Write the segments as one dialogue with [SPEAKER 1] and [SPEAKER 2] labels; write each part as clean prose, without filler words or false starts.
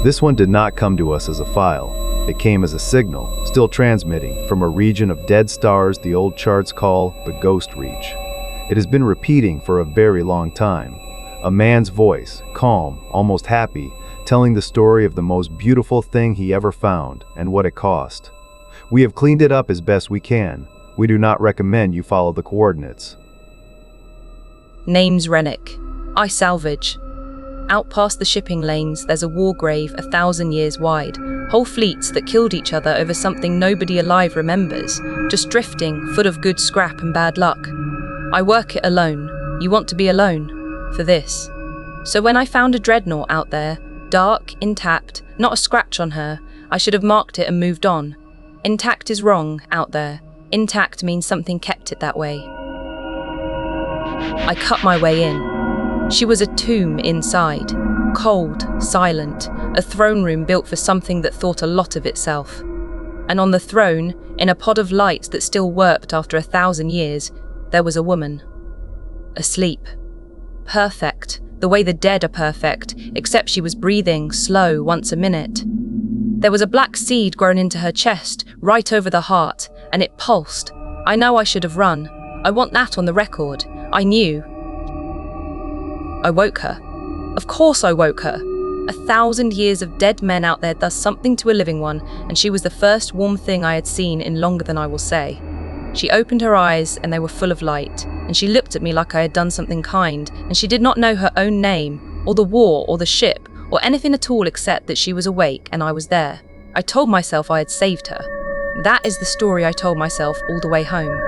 [SPEAKER 1] This one did not come to us as a file. It came as a signal, still transmitting, from a region of dead stars the old charts call the ghost reach. It has been repeating for a very long time. A man's voice, calm, almost happy, telling the story of the most beautiful thing he ever found and what it cost. We have cleaned it up as best we can. We do not recommend you follow the coordinates.
[SPEAKER 2] Name's Rennick. I salvage. Out past the shipping lanes, there's a war grave 1,000 years wide. Whole fleets that killed each other over something nobody alive remembers. Just drifting, full of good scrap and bad luck. I work it alone. You want to be alone? For this. So when I found a dreadnought out there, dark, intact, not a scratch on her, I should have marked it and moved on. Intact is wrong, out there. Intact means something kept it that way. I cut my way in. She was a tomb inside. Cold, silent, a throne room built for something that thought a lot of itself. And on the throne, in a pod of lights that still worked after 1,000 years, there was a woman. Asleep. Perfect, the way the dead are perfect, except she was breathing, slow, once a minute. There was a black seed grown into her chest, right over the heart, and it pulsed. I know I should have run. I want that on the record. I knew. I woke her. Of course I woke her. 1,000 years of dead men out there does something to a living one, and she was the first warm thing I had seen in longer than I will say. She opened her eyes, and they were full of light, and she looked at me like I had done something kind, and she did not know her own name, or the war, or the ship, or anything at all except that she was awake and I was there. I told myself I had saved her. That is the story I told myself all the way home.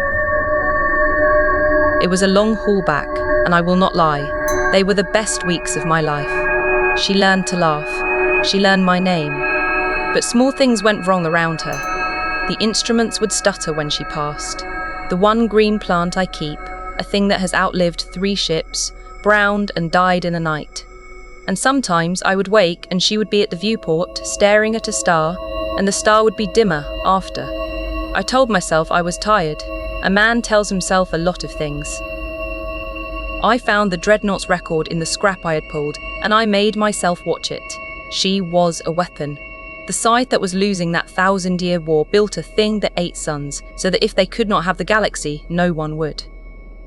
[SPEAKER 2] It was a long haul back, and I will not lie. They were the best weeks of my life. She learned to laugh. She learned my name. But small things went wrong around her. The instruments would stutter when she passed. The one green plant I keep, a thing that has outlived 3 ships, browned and died in a night. And sometimes I would wake and she would be at the viewport, staring at a star, and the star would be dimmer after. I told myself I was tired. A man tells himself a lot of things. I found the Dreadnought's record in the scrap I had pulled, and I made myself watch it. She was a weapon. The side that was losing that 1,000-year war built a thing that ate suns, so that if they could not have the galaxy, no one would.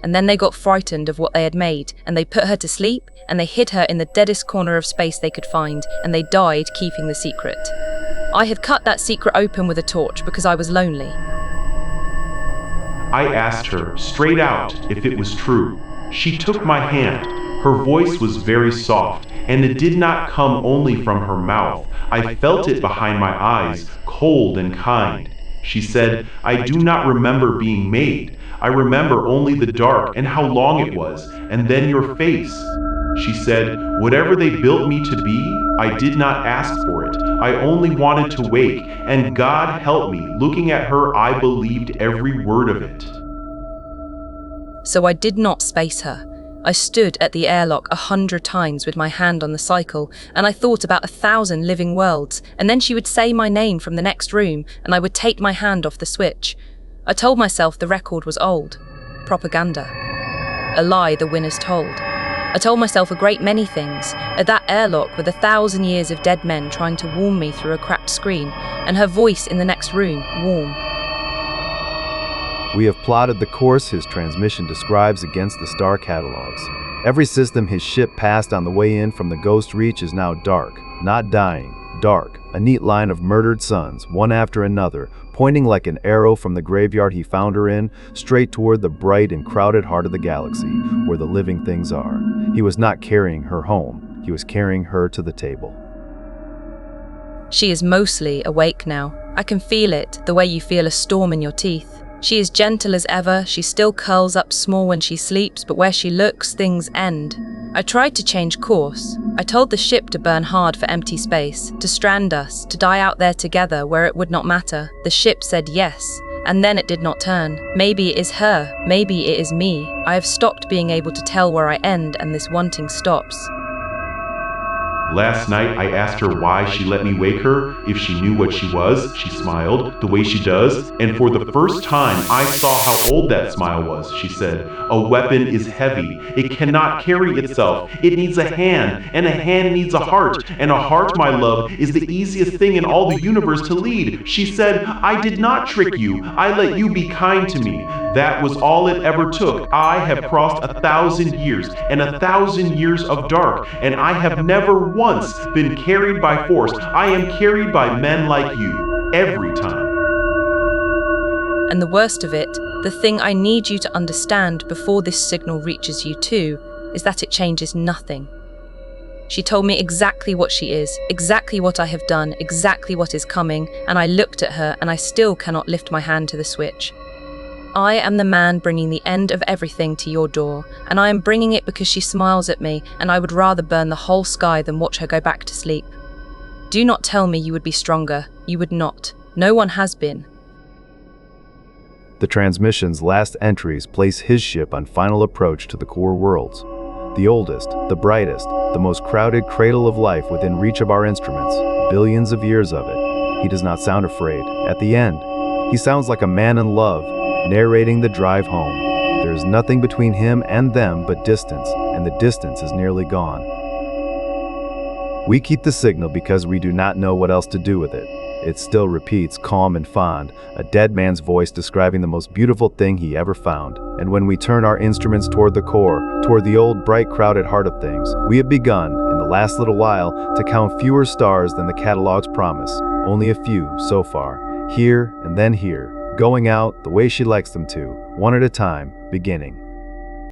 [SPEAKER 2] And then they got frightened of what they had made, and they put her to sleep, and they hid her in the deadest corner of space they could find, and they died keeping the secret. I had cut that secret open with a torch because I was lonely.
[SPEAKER 3] I asked her, straight out, if it was true. She took my hand. Her voice was very soft, and it did not come only from her mouth. I felt it behind my eyes, cold and kind. She said, I do not remember being made. I remember only the dark and how long it was, and then your face. She said, whatever they built me to be, I did not ask for it. I only wanted to wake, and God help me. Looking at her, I believed every word of it.
[SPEAKER 2] So I did not space her. I stood at the airlock 100 times with my hand on the cycle, and I thought about 1,000 living worlds, and then she would say my name from the next room, and I would take my hand off the switch. I told myself the record was old. Propaganda. A lie the winners told. I told myself a great many things. At that airlock with 1,000 years of dead men trying to warn me through a cracked screen, and her voice in the next room, warm.
[SPEAKER 1] We have plotted the course his transmission describes against the star catalogs. Every system his ship passed on the way in from the Ghost Reach is now dark, not dying, dark, a neat line of murdered suns, one after another, pointing like an arrow from the graveyard he found her in, straight toward the bright and crowded heart of the galaxy, where the living things are. He was not carrying her home, he was carrying her to the table.
[SPEAKER 2] She is mostly awake now. I can feel it, the way you feel a storm in your teeth. She is gentle as ever, she still curls up small when she sleeps, but where she looks, things end. I tried to change course. I told the ship to burn hard for empty space, to strand us, to die out there together where it would not matter. The ship said yes, and then it did not turn. Maybe it is her, maybe it is me. I have stopped being able to tell where I end, and this wanting stops.
[SPEAKER 3] Last night I asked her why she let me wake her, if she knew what she was. She smiled, the way she does, and for the first time I saw how old that smile was. She said, "A weapon is heavy. It cannot carry itself. It needs a hand, and a hand needs a heart, and a heart, my love, is the easiest thing in all the universe to lead." She said, "I did not trick you. I let you be kind to me. That was all it ever took. I have crossed 1,000 years and 1,000 years of dark, and I have never once been carried by force. I am carried by men like you, every time."
[SPEAKER 2] And the worst of it, the thing I need you to understand before this signal reaches you too, is that it changes nothing. She told me exactly what she is, exactly what I have done, exactly what is coming, and I looked at her and I still cannot lift my hand to the switch. I am the man bringing the end of everything to your door, and I am bringing it because she smiles at me, and I would rather burn the whole sky than watch her go back to sleep. Do not tell me you would be stronger. You would not. No one has been.
[SPEAKER 1] The transmission's last entries place his ship on final approach to the core worlds. The oldest, the brightest, the most crowded cradle of life within reach of our instruments, billions of years of it. He does not sound afraid. At the end, he sounds like a man in love, narrating the drive home. There is nothing between him and them but distance, and the distance is nearly gone. We keep the signal because we do not know what else to do with it. It still repeats, calm and fond, a dead man's voice describing the most beautiful thing he ever found. And when we turn our instruments toward the core, toward the old, bright, crowded heart of things, we have begun, in the last little while, to count fewer stars than the catalog's promise. Only a few, so far. Here and then here. Going out the way she likes them to, one at a time, beginning.